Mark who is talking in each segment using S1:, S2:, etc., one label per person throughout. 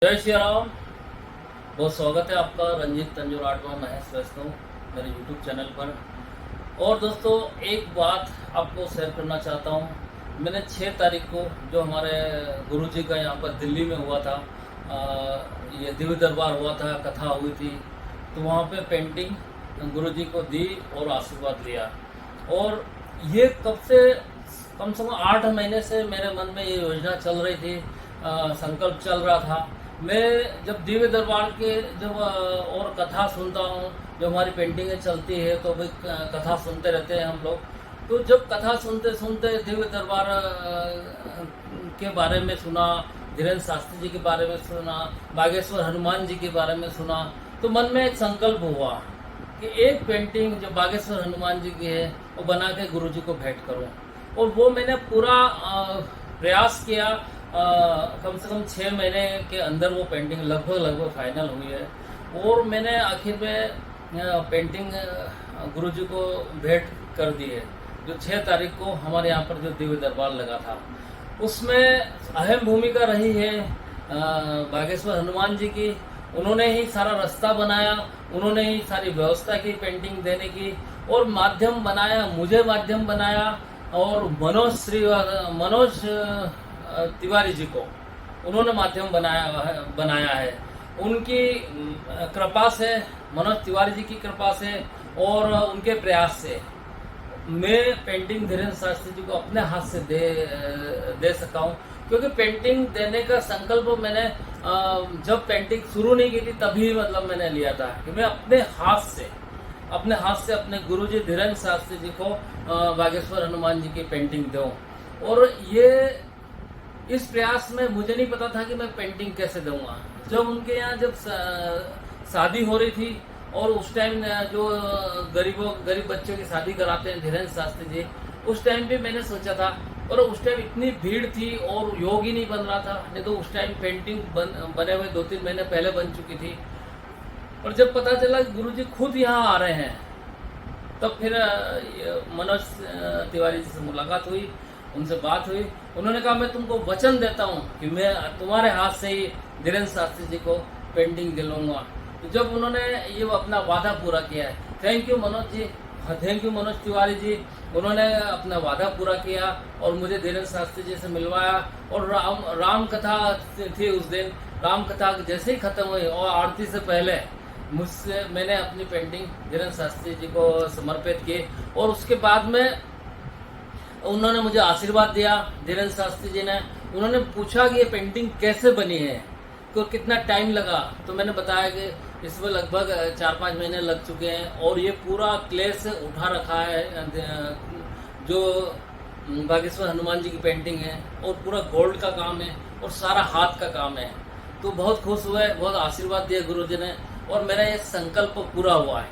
S1: जय श्री राम। बहुत स्वागत है आपका रंजीत तंजूर आर्टवा महेश वैष्णव मेरे यूट्यूब चैनल पर। और दोस्तों, एक बात आपको शेयर करना चाहता हूँ। मैंने 6 तारीख को जो हमारे गुरुजी का यहाँ पर दिल्ली में हुआ था, ये दिव्य दरबार हुआ था, कथा हुई थी, तो वहाँ पे पेंटिंग गुरुजी को दी और आशीर्वाद लिया। और ये कब से कम 8 महीने से मेरे मन में ये योजना चल रही थी, संकल्प चल रहा था। मैं जब दिव्य दरबार के जब और कथा सुनता हूँ, जो हमारी पेंटिंगें चलती है तो भाई कथा सुनते रहते हैं हम लोग। तो जब कथा सुनते सुनते दिव्य दरबार के बारे में सुना, धीरेन्द्र शास्त्री जी के बारे में सुना, बागेश्वर हनुमान जी के बारे में सुना, तो मन में एक संकल्प हुआ कि एक पेंटिंग जो बागेश्वर हनुमान जी की है वो बना के गुरु जी को भेंट करूँ। और वो मैंने पूरा प्रयास किया। कम से कम 6 महीने के अंदर वो पेंटिंग लगभग फाइनल हुई है। और मैंने आखिर में पेंटिंग गुरुजी को भेंट कर दी है, जो 6 तारीख को हमारे यहाँ पर जो दिव्य दरबार लगा था। उसमें अहम भूमिका रही है बागेश्वर हनुमान जी की। उन्होंने ही सारा रास्ता बनाया, उन्होंने ही सारी व्यवस्था की पेंटिंग देने की, और माध्यम बनाया, मुझे माध्यम बनाया। और मनोज तिवारी जी को उन्होंने माध्यम बनाया है। उनकी कृपा से, मनोज तिवारी जी की कृपा से और उनके प्रयास से मैं पेंटिंग धीरेन्द्र शास्त्री जी को अपने हाथ से दे सका हूँ। क्योंकि पेंटिंग देने का संकल्प मैंने जब पेंटिंग शुरू नहीं की थी तभी मैंने लिया था कि मैं अपने हाथ से अपने गुरुजी धीरेन्द्र शास्त्री जी को बागेश्वर हनुमान जी की पेंटिंग दूं। और ये इस प्रयास में मुझे नहीं पता था कि मैं पेंटिंग कैसे दूंगा। जब उनके यहाँ जब शादी हो रही थी, और उस टाइम जो गरीब बच्चों की शादी कराते हैं धीरेन्द्र शास्त्री जी, उस टाइम भी मैंने सोचा था। और उस टाइम इतनी भीड़ थी और योग ही नहीं बन रहा था, नहीं तो उस टाइम पेंटिंग बने हुए 2-3 महीने पहले बन चुकी थी। और जब पता चला कि गुरुजी खुद यहाँ आ रहे हैं, तब फिर मनोज तिवारी जी से मुलाकात हुई, उनसे बात हुई। उन्होंने कहा मैं तुमको वचन देता हूँ कि मैं तुम्हारे हाथ से ही धीरेन्द्र शास्त्री जी को पेंटिंग दिलवाऊंगा। तो जब उन्होंने ये अपना वादा पूरा किया है, thank you Manoj ji, thank you Manoj Tiwari ji. उन्होंने अपना वादा पूरा किया और मुझे धीरेन्द्र शास्त्री जी से मिलवाया। और राम कथा थी उस दिन। राम कथा जैसे ही खत्म हुई और आरती से पहले मैंने अपनी पेंटिंग धीरेन्द्र शास्त्री जी को समर्पित की। और उसके बाद में उन्होंने मुझे आशीर्वाद दिया, धीरेन्द्र शास्त्री जी ने। उन्होंने पूछा कि ये पेंटिंग कैसे बनी है, तो कितना टाइम लगा। तो मैंने बताया कि इसमें लगभग 4-5 महीने लग चुके हैं। और ये पूरा क्ले से उठा रखा है, जो बागेश्वर हनुमान जी की पेंटिंग है, और पूरा गोल्ड का काम है और सारा हाथ का काम है। तो बहुत खुश हुए, बहुत आशीर्वाद दिए गुरु जी ने, और मेरा ये संकल्प पूरा हुआ है।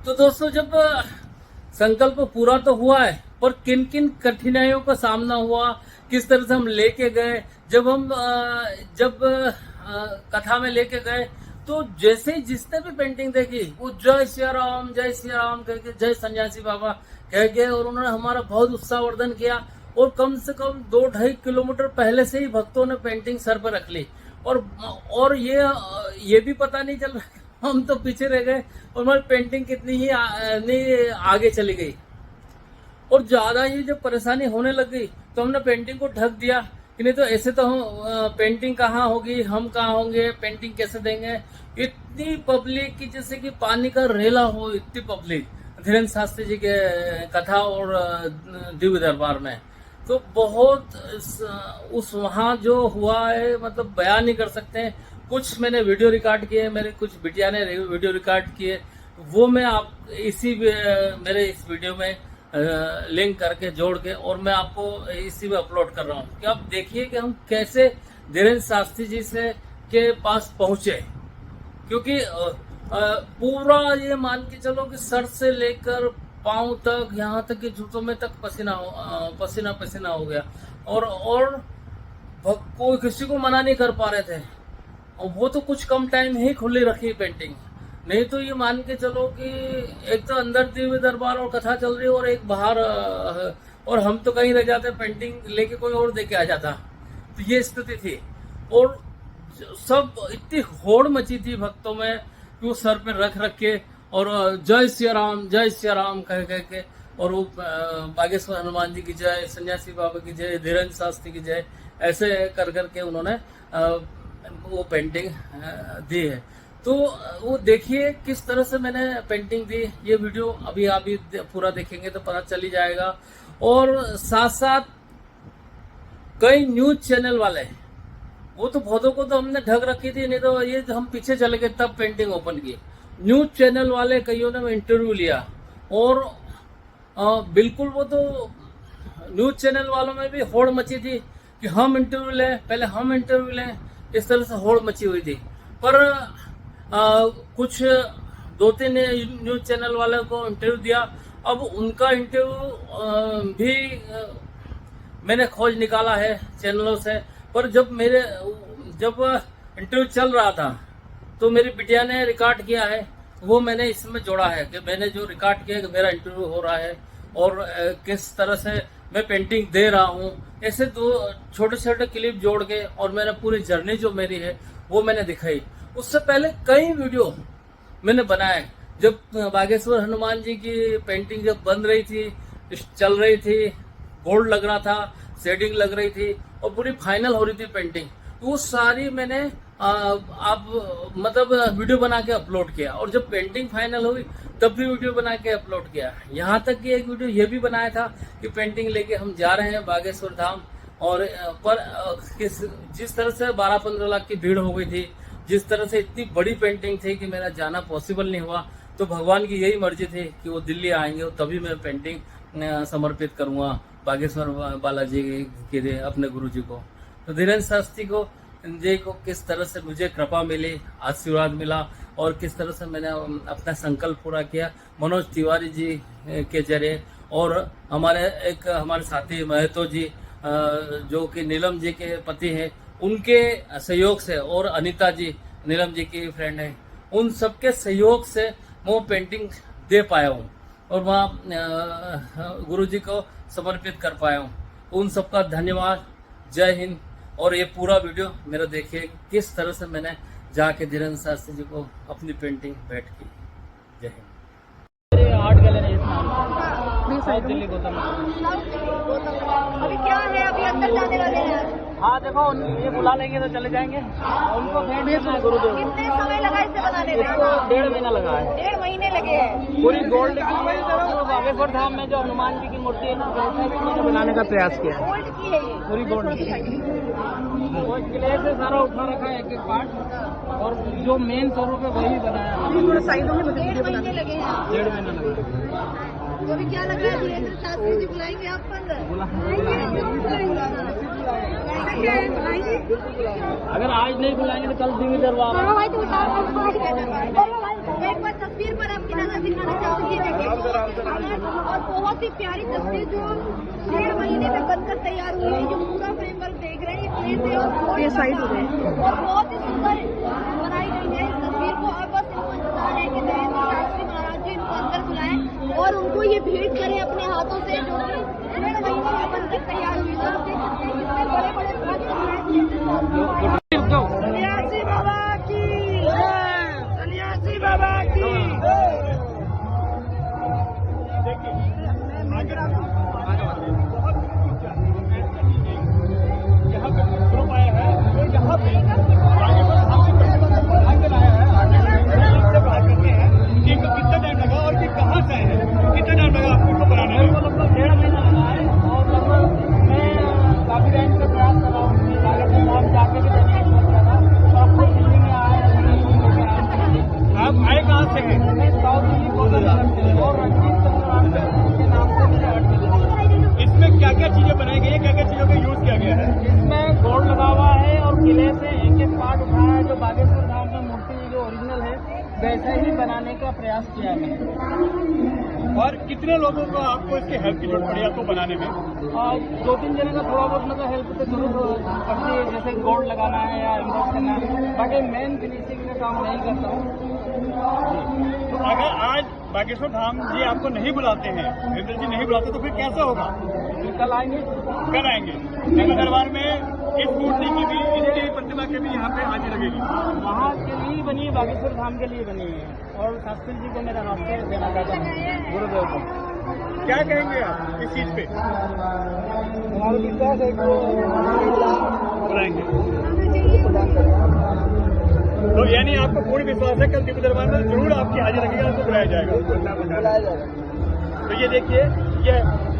S1: तो दोस्तों, जब संकल्प पूरा तो हुआ है, पर किन किन कठिनाइयों का सामना हुआ, किस तरह से हम लेके गए। जब कथा में लेके गए, तो जैसे ही जिसने भी पेंटिंग देखी वो जय श्री राम कह के, जय सन्यासी बाबा कह के, और उन्होंने हमारा बहुत उत्साहवर्धन किया। और कम से कम 2-2.5 किलोमीटर पहले से ही भक्तों ने पेंटिंग सर पर रख ली। और ये भी पता नहीं चल रहा, हम तो पीछे रह गए और हमारी पेंटिंग कितनी ही नहीं आगे चली गई। और ज्यादा ही जब परेशानी होने लग गई तो हमने पेंटिंग को ढक दिया कि नहीं तो ऐसे तो हम पेंटिंग कहाँ होगी, हम कहाँ होंगे, पेंटिंग कैसे देंगे। इतनी पब्लिक की जैसे कि पानी का रेला हो, इतनी पब्लिक धीरेन्द्र शास्त्री जी के कथा और दिव्य दरबार में। तो बहुत उस वहाँ जो हुआ है, बयान नहीं कर सकते हैं। कुछ मैंने वीडियो रिकॉर्ड किए, मेरे कुछ बिटिया ने वीडियो रिकॉर्ड किए, वो मैं आप मेरे इस वीडियो में लिंक करके जोड़ के, और मैं आपको इसी में अपलोड कर रहा हूँ कि आप देखिए कि हम कैसे धीरेन्द्र शास्त्री जी से के पास पहुंचे। क्योंकि पूरा ये मान के चलो कि सर से लेकर पांव तक, यहाँ तक कि जूतों में तक पसीना हो गया। और कोई किसी को मना नहीं कर पा रहे थे। और वो तो कुछ कम टाइम ही खुली रखी पेंटिंग, नहीं तो ये मान के चलो कि एक तो अंदर दिव्य दरबार और कथा चल रही है, और एक बाहर, और हम तो कहीं रह जाते, पेंटिंग लेके कोई और दे के आ जाता। तो ये स्थिति थी। और सब इतनी होड़ मची थी भक्तों में कि वो सर पे रख रख के और जय सिया राम कह कह के, और वो बागेश्वर हनुमान जी की जय, सन्यासी बाबा की जय, धीरेन्द्र शास्त्री की जय, ऐसे कर करके उन्होंने वो पेंटिंग दी है। तो वो देखिए किस तरह से मैंने पेंटिंग दी। ये वीडियो अभी आप भी पूरा देखेंगे तो पता चल ही जाएगा। और साथ साथ कई न्यूज चैनल वाले, वो तो बहुतों को तो हमने ढक रखी थी, नहीं तो ये हम पीछे चले गए तब पेंटिंग ओपन की। न्यूज चैनल वाले कईयों ने इंटरव्यू लिया, और बिल्कुल वो तो न्यूज चैनल वालों में भी होड़ मची थी कि हम इंटरव्यू लें, पहले हम इंटरव्यू लें, इस तरह से होड़ मची हुई थी। पर कुछ 2-3 न्यूज चैनल वालों को इंटरव्यू दिया। अब उनका इंटरव्यू भी मैंने खोज निकाला है चैनलों से। पर जब इंटरव्यू चल रहा था तो मेरी बिटिया ने रिकॉर्ड किया है, वो मैंने इसमें जोड़ा है कि मैंने जो रिकॉर्ड किया कि मेरा इंटरव्यू हो रहा है और किस तरह से मैं पेंटिंग दे रहा हूँ। ऐसे 2 छोटे छोटे क्लिप जोड़ के और मैंने पूरी जर्नी जो मेरी है वो मैंने दिखाई। उससे पहले कई वीडियो मैंने बनाए, जब बागेश्वर हनुमान जी की पेंटिंग जब बन रही थी, चल रही थी, गोल्ड लग रहा था, शेडिंग लग रही थी और पूरी फाइनल हो रही थी पेंटिंग, तो वो सारी मैंने वीडियो बना के अपलोड किया। और जब पेंटिंग फाइनल हुई तब भी वीडियो बना के अपलोड किया। यहाँ तक कि एक वीडियो ये भी बनाया था कि पेंटिंग लेके हम जा रहे हैं बागेश्वर धाम, और जिस तरह से 12-15 लाख की भीड़ हो गई थी, जिस तरह से इतनी बड़ी पेंटिंग थी कि मेरा जाना पॉसिबल नहीं हुआ, तो भगवान की यही मर्जी थी कि वो दिल्ली आएंगे तभी मैं पेंटिंग समर्पित करूंगा बागेश्वर बालाजी के लिए, अपने गुरु जी को। तो धीरेन्द्र शास्त्री जी को किस तरह से मुझे कृपा मिली, आशीर्वाद मिला, और किस तरह से मैंने अपना संकल्प पूरा किया मनोज तिवारी जी के जरिए, और हमारे साथी महतो जी जो कि नीलम जी के पति हैं, उनके सहयोग से, और अनीता जी नीलम जी की फ्रेंड है, उन सबके सहयोग से मैं पेंटिंग दे पाया हूँ और वहाँ गुरु जी को समर्पित कर पाया हूँ। उन सबका धन्यवाद। जय हिंद। और ये पूरा वीडियो मेरा देखिए किस तरह से मैंने जाके धीरेन्द्र शास्त्री जी को अपनी पेंटिंग भेंट की। जय हिंद। Art gallery Delhi Gautam.
S2: अभी क्या है, अभी अंदर जाने वाले हैं।
S1: हाँ देखो, ये बुला लेंगे तो चले जाएंगे। उनको भेंट करना है गुरुदेव।
S2: कितने समय लगा इसे बनाने में?
S1: इसको 1.5 महीना लगा है।
S2: 1.5 महीने लगे हैं।
S1: पूरी गोल्ड की है, बागेश्वर धाम में जो हनुमान जी की मूर्ति है ना, वैसा भी मैंने बनाने का प्रयास किया।
S2: गोल्ड की है ये,
S1: पूरी गोल्ड की। वो किले से सारा उठा रखा है, एक पार्ट, और जो मेन स्वरूप है वही बनाया।
S2: 1.5 महीने लगे हैं।
S1: 1.5 महीना लगा।
S2: तो अभी क्या लग रहा है, धीरेन्द्र शास्त्री जी बुलाएंगे आपको अंदर?
S1: अगर आज नहीं बुलाएंगे तो कल दिव्य दरबार।
S2: एक बार तस्वीर पर आपकी नजर दिखाना चाहूंगी, और बहुत ही प्यारी तस्वीर जो 1.5 महीने में बनकर तैयार हुई है। जो पूरा फ्रेमवर्क देख रहे हैं, ये साइड हो गए और बहुत ही सुंदर बनाई गई है इस तस्वीर को। और बस इनको इंतजार है कि धीरेन्द्र शास्त्री महाराज जी इनको अंदर बुलाएं और उनको ये भेंट करें अपने हाथों से, जो कि 1.5 महीने में बनकर तैयार हुई है। आप देख सकते हैं कितने बड़े बड़े सन्यासी बाबा की, सन्यासी बाबा की।
S3: यहाँ पे ग्रुप आया है, यहाँ पे कितना टाइम लगा और कि कहाँ से आए हैं, कितना टाइम लगा आपको बनाने में?
S1: लगभग 1.5 महीना लगा है, और लगभग मैं काफी टाइम से प्रयास कर रहा हूँ जाके भी सोच रहा था, तो आपको दिल्ली में आया।
S3: आप आए कहाँ से हैं?
S1: मैं साउथ दिल्ली और रंजीत के नाम से मेरे आर्ट गैलरी।
S3: इसमें क्या क्या चीजें बनाई गई है, क्या क्या चीजों का यूज किया गया है?
S1: इसमें गोल्ड लगा हुआ है और किले से एक पार्ट उठाया है, जो बागेश्वर धाम में मूर्ति जो ओरिजिनल है वैसा ही बनाने का प्रयास किया है।
S3: और कितने लोगों को आपको इसकी हेल्प की जरूरत पड़ी आपको बनाने में?
S1: 2-3 जने का थोड़ा बहुत मतलब हेल्प तो जरूर पड़ती है, जैसे गोल्ड लगाना है या एम्ब्रॉयड करना है, बाकी मेन फिनिशिंग का काम नहीं करता हूँ।
S3: तो अगर आज बागेश्वर धाम जी आपको नहीं बुलाते हैं, धीरेन्द्र जी नहीं बुलाते, तो फिर कैसा होगा?
S1: कल आएंगे।
S3: कल आएंगे दिव्य दरबार में इस मूर्ति की भी, इसकी प्रतिमा के भी यहाँ पे हाजिर लगेगी।
S4: वहाँ के लिए बनी है, बागेश्वर धाम के लिए बनी है। और शास्त्री जी को मेरा नमस्ते देना चाहता हूँ, गुरुदेव को।
S3: क्या कहेंगे आप इस चीज पे?
S4: हमारा विश्वास है कि
S3: बुलाएंगे तो यानी आपको पूर्ण विश्वास है कल दिव्य दरबार में जरूर आपकी हाजिर लगेगा, आपको बुलाया जाएगा। तो ये देखिए, ये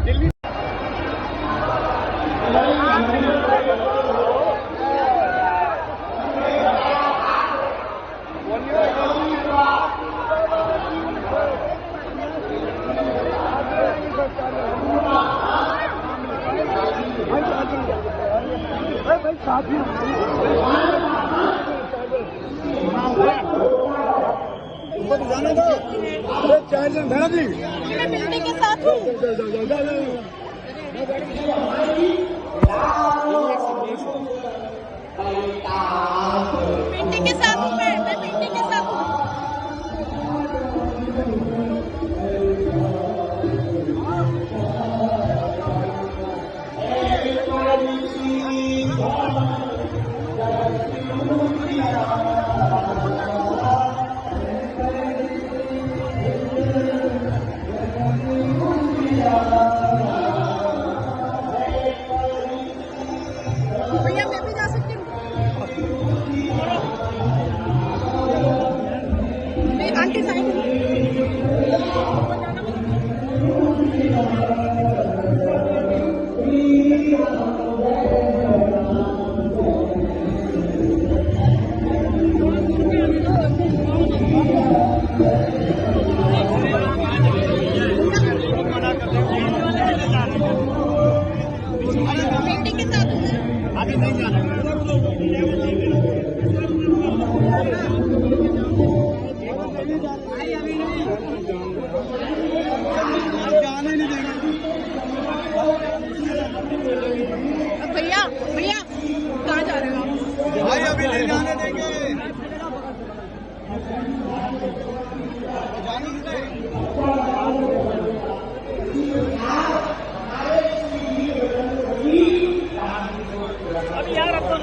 S3: दिल्ली जाने दो, चार्जर भेड़ा दी
S2: मैं बिल्डिंग के साथ हूँ। पेंटिंग के साथ हूँ मैं पेंटिंग के साथ हूँ। भैया मैं भी जा सकती हूँ। मैं आंटी साइड पेंटिंग के साथ हूँ।
S3: आगे नहीं जाना।
S2: भैया भैया कहाँ जा रहे हो आप?
S3: भाई अभी नहीं जाने देंगे।
S4: अभी यार आपको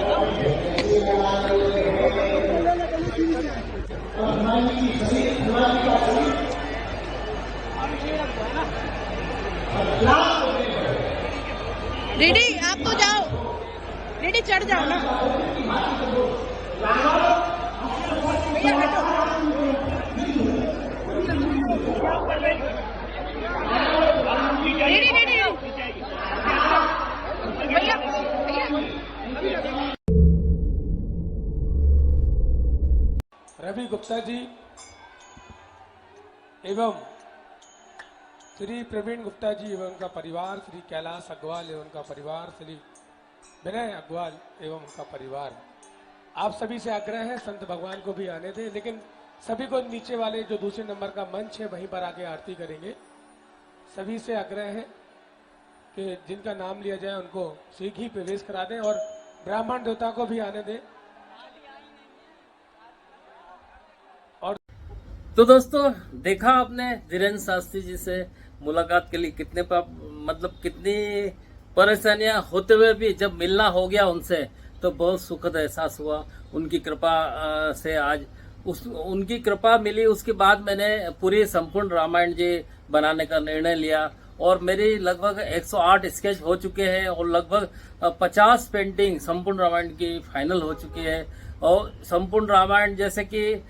S2: दीदी आप तो जाओ, दीदी चढ़ जाओ ना। भैया हटो। दीदी दीदी भैया भैया
S5: रवि गुप्ता जी एवं श्री प्रवीण गुप्ता जी एवं उनका परिवार, श्री कैलाश अग्रवाल एवं उनका परिवार, श्री विनय अग्रवाल एवं उनका परिवार, आप सभी से आग्रह है संत भगवान को भी आने दें, लेकिन सभी को नीचे वाले जो दूसरे नंबर का मंच है वहीं पर आके आरती करेंगे। सभी से आग्रह है कि जिनका नाम लिया जाए उनको शीघ्र ही प्रवेश करा दें और ब्राह्मण देवता को भी आने दें।
S1: तो दोस्तों देखा आपने धीरेन्द्र शास्त्री जी से मुलाकात के लिए कितनी परेशानियां होते हुए भी जब मिलना हो गया उनसे तो बहुत सुखद एहसास हुआ। उनकी कृपा से आज उनकी कृपा मिली। उसके बाद मैंने पूरी संपूर्ण रामायण जी बनाने का निर्णय लिया और मेरी लगभग 108 स्केच हो चुके हैं और लगभग 50 पेंटिंग संपूर्ण रामायण की फाइनल हो चुकी है। और संपूर्ण रामायण जैसे कि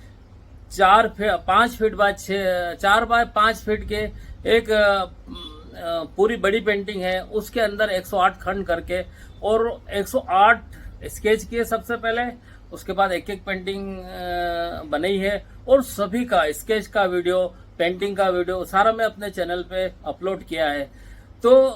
S1: 5 फीट बाय 4 बाय 5 फीट के एक पूरी बड़ी पेंटिंग है, उसके अंदर 108 खंड करके और 108 स्केच किए सबसे पहले, उसके बाद एक एक पेंटिंग बनी है और सभी का स्केच का वीडियो, पेंटिंग का वीडियो सारा मैं अपने चैनल पे अपलोड किया है। तो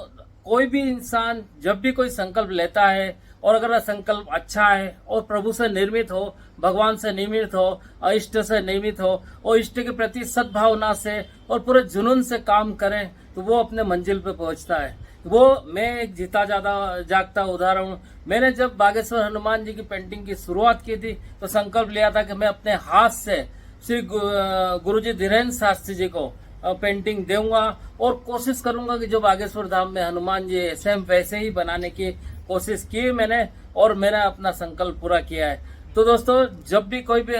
S1: कोई भी इंसान जब भी कोई संकल्प लेता है और अगर संकल्प अच्छा है और प्रभु से निर्मित हो, भगवान से निर्मित हो, इष्ट से निर्मित हो और इष्ट के प्रति सद्भावना से और पूरे जुनून से काम करें तो वो अपने मंजिल पे पहुंचता है। वो मैं एक जीता जागता उदाहरण हूँ। मैंने जब बागेश्वर हनुमान जी की पेंटिंग की शुरुआत की थी तो संकल्प लिया था कि मैं अपने हाथ से श्री गुरुजी धीरेन्द्र शास्त्री जी को पेंटिंग दूंगा और कोशिश करूंगा कि जो बागेश्वर धाम में हनुमान जी सेम वैसे ही बनाने की कोशिश की मैंने और मैंने अपना संकल्प पूरा किया है। तो दोस्तों, जब भी कोई भी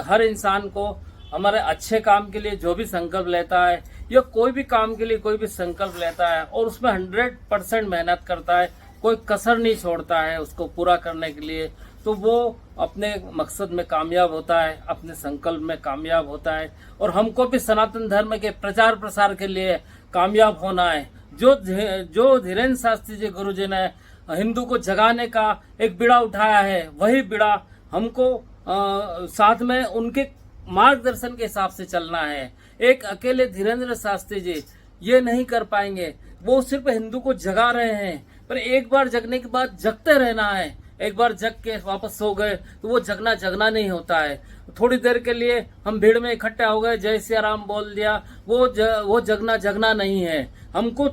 S1: हर इंसान को हमारे अच्छे काम के लिए जो भी संकल्प लेता है या कोई भी काम के लिए कोई भी संकल्प लेता है और उसमें 100% मेहनत करता है, कोई कसर नहीं छोड़ता है उसको पूरा करने के लिए, तो वो अपने मकसद में कामयाब होता है, अपने संकल्प में कामयाब होता है। और हमको भी सनातन धर्म के प्रचार प्रसार के लिए कामयाब होना है। जो धीरेन्द्र शास्त्री जी गुरु जी ने हिंदू को जगाने का एक बीड़ा उठाया है, वही बीड़ा हमको साथ में उनके मार्गदर्शन के हिसाब से चलना है। एक अकेले धीरेन्द्र शास्त्री जी ये नहीं कर पाएंगे। वो सिर्फ हिंदू को जगा रहे हैं, पर एक बार जगने के बाद जगते रहना है। एक बार जग के वापस सो गए तो वो जगना नहीं होता है। थोड़ी देर के लिए हम भीड़ में इकट्ठा हो गए, जय सिया राम बोल दिया, वो जगना नहीं है। हमको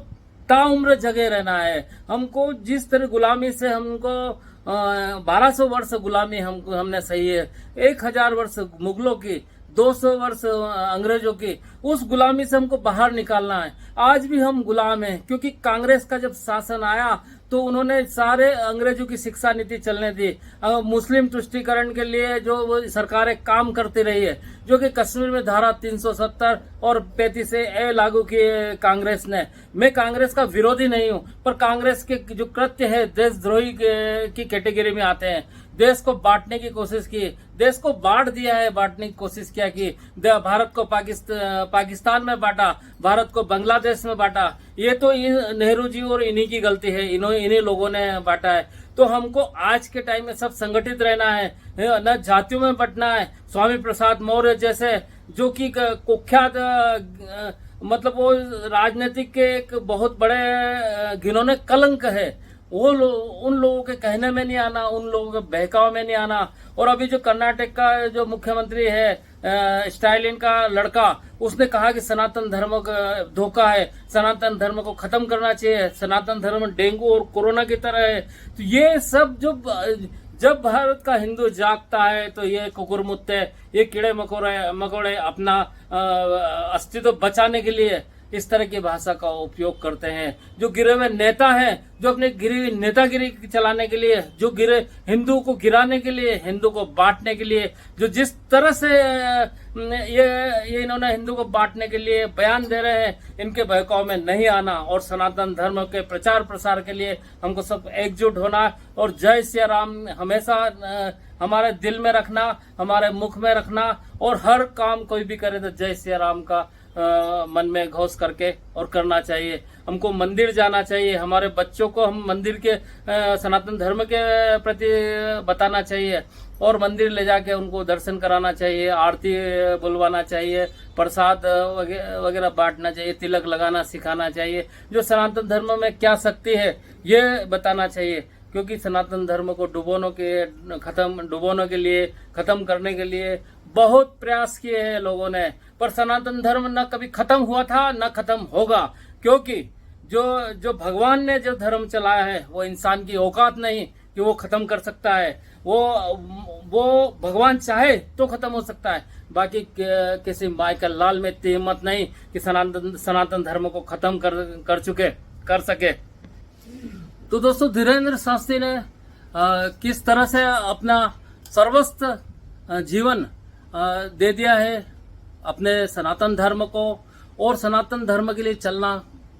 S1: ताउम्र जगे रहना है। हमको जिस तरह गुलामी से हमको 1200 वर्ष गुलामी हमने सही है, 1000 वर्ष मुगलों की, 200 वर्ष अंग्रेजों की, उस गुलामी से हमको बाहर निकालना है। आज भी हम गुलाम हैं, क्योंकि कांग्रेस का जब शासन आया तो उन्होंने सारे अंग्रेजों की शिक्षा नीति चलने दी। मुस्लिम तुष्टीकरण के लिए जो सरकारें काम करती रही है, जो कि कश्मीर में धारा 370 और 35A लागू की कांग्रेस ने। मैं कांग्रेस का विरोधी नहीं हूं, पर कांग्रेस के जो कृत्य है देशद्रोही की कैटेगरी में आते हैं। देश को बांटने की कोशिश की, देश को बांट दिया है, बांटने की कोशिश किया कि भारत को पाकिस्तान में बांटा, भारत को बांग्लादेश में बांटा। ये तो नेहरू जी और इन्हीं की गलती है, इन्हीं लोगों ने बांटा है। तो हमको आज के टाइम में सब संगठित रहना है, न जातियों में बंटना है। स्वामी प्रसाद मौर्य जैसे जो कि कुख्यात मतलब वो राजनीतिक के एक बहुत बड़े घिनौने कलंक है, उन लोगों के कहने में नहीं आना, उन लोगों के बहकाव में नहीं आना। और अभी जो कर्नाटक का जो मुख्यमंत्री है स्टालिन का लड़का, उसने कहा कि सनातन धर्म का धोखा है, सनातन धर्म को खत्म करना चाहिए, सनातन धर्म डेंगू और कोरोना की तरह है। तो ये सब जब भारत का हिंदू जागता है तो ये कुकुरमुत्ते, ये कीड़े मकोड़े अपना अस्तित्व बचाने के लिए इस तरह की भाषा का उपयोग करते हैं। जो गिरे हुए नेता हैं, जो अपने गिरी हुई नेतागिरी चलाने के लिए, जो गिरे हिंदू को गिराने के लिए, हिंदू को बांटने के लिए, जो जिस तरह से ये इन्होंने हिंदू को बांटने के लिए बयान दे रहे हैं, इनके बहकाव में नहीं आना और सनातन धर्म के प्रचार प्रसार के लिए हमको सब एकजुट होना और जय सिया राम हमेशा हमारे दिल में रखना, हमारे मुख में रखना। और हर काम कोई भी करे तो जय सिया राम का मन में घोष करके और करना चाहिए। हमको मंदिर जाना चाहिए, हमारे बच्चों को हम मंदिर के सनातन धर्म के प्रति बताना चाहिए और मंदिर ले जाके उनको दर्शन कराना चाहिए, आरती बुलवाना चाहिए, प्रसाद वगैरह बांटना चाहिए, तिलक लगाना सिखाना चाहिए। जो सनातन धर्म में क्या शक्ति है ये बताना चाहिए, क्योंकि सनातन धर्म को डुबोने के लिए खत्म करने के लिए बहुत प्रयास किए हैं लोगों ने, पर सनातन धर्म न कभी खत्म हुआ था न खत्म होगा। क्योंकि जो भगवान ने जो धर्म चलाया है वो इंसान की औकात नहीं कि वो खत्म कर सकता है। वो भगवान चाहे तो खत्म हो सकता है, बाकी किसी माइकल लाल में इतनी हिम्मत नहीं कि सनातन धर्म को खत्म कर सके। तो दोस्तों, धीरेन्द्र शास्त्री ने किस तरह से अपना सर्वस्व जीवन दे दिया है अपने सनातन धर्म को, और सनातन धर्म के लिए चलना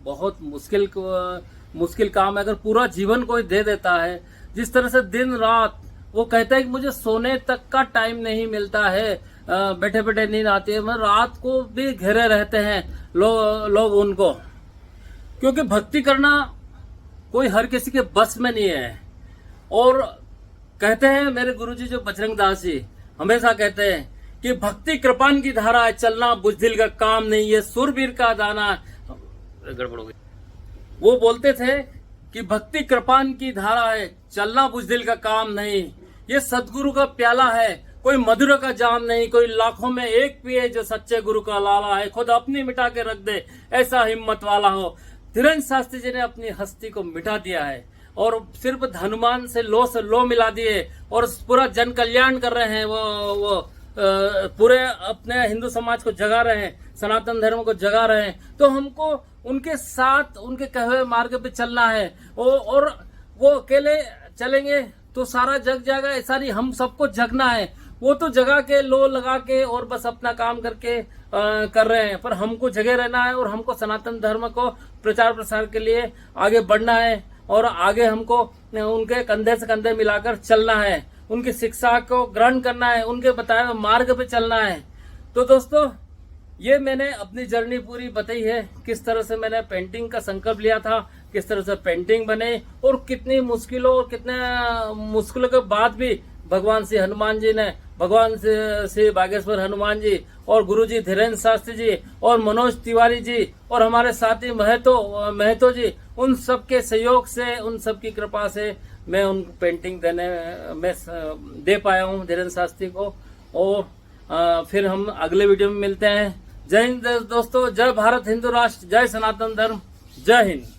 S1: बहुत मुश्किल काम है। अगर पूरा जीवन कोई दे देता है, जिस तरह से दिन रात वो कहता है कि मुझे सोने तक का टाइम नहीं मिलता है, बैठे बैठे नींद आती है, मैं रात को भी घेरे रहते हैं लोग उनको, क्योंकि भक्ति करना कोई हर किसी के बस में नहीं है। और कहते हैं मेरे गुरुजी जो बजरंग दास जी हमेशा कहते हैं कि भक्ति कृपान की धारा है, चलना बुझदिल का काम नहीं, ये सुरवीर का दाना। गड़बड़ हो गई। वो बोलते थे कि भक्ति कृपान की धारा है, चलना बुझदिल का काम नहीं, ये सदगुरु का प्याला है, कोई मधुर का जाम नहीं, कोई लाखों में एक पिए जो सच्चे गुरु का लाला है, खुद अपनी मिटा के रख दे ऐसा हिम्मत वाला हो। धीरेन्द्र शास्त्री जी ने अपनी हस्ती को मिटा दिया है और सिर्फ हनुमान से लो मिला दिए और पूरा जन कल्याण कर रहे हैं। वो पूरे अपने हिंदू समाज को जगा रहे हैं, सनातन धर्म को जगा रहे हैं। तो हमको उनके साथ उनके कहे हुए मार्ग पे चलना है और वो अकेले चलेंगे तो सारा जग जाएगा, ऐसा नहीं, हम सबको जगना है। वो तो जगा के लो लगा के और बस अपना काम करके कर रहे हैं, पर हमको जगे रहना है और हमको सनातन धर्म को प्रचार प्रसार के लिए आगे बढ़ना है और आगे हमको उनके कंधे से कंधे मिलाकर चलना है, उनकी शिक्षा को ग्रहण करना है, उनके बताए हुए मार्ग पे चलना है। तो दोस्तों, ये मैंने अपनी जर्नी पूरी बताई है, किस तरह से मैंने पेंटिंग का संकल्प लिया था, किस तरह से पेंटिंग बने और कितनी मुश्किलों और कितने मुश्किलों के बाद भी भगवान श्री हनुमान जी ने, भगवान श्री बागेश्वर हनुमान जी और गुरुजी धीरेन्द्र शास्त्री जी और मनोज तिवारी जी और हमारे साथी महतो जी, उन सब के सहयोग से, उन सब की कृपा से मैं उन पेंटिंग दे पाया हूँ धीरेन्द्र शास्त्री को। और फिर हम अगले वीडियो में मिलते हैं। जय हिंद दोस्तों, जय भारत हिंदू राष्ट्र, जय सनातन धर्म, जय हिंद।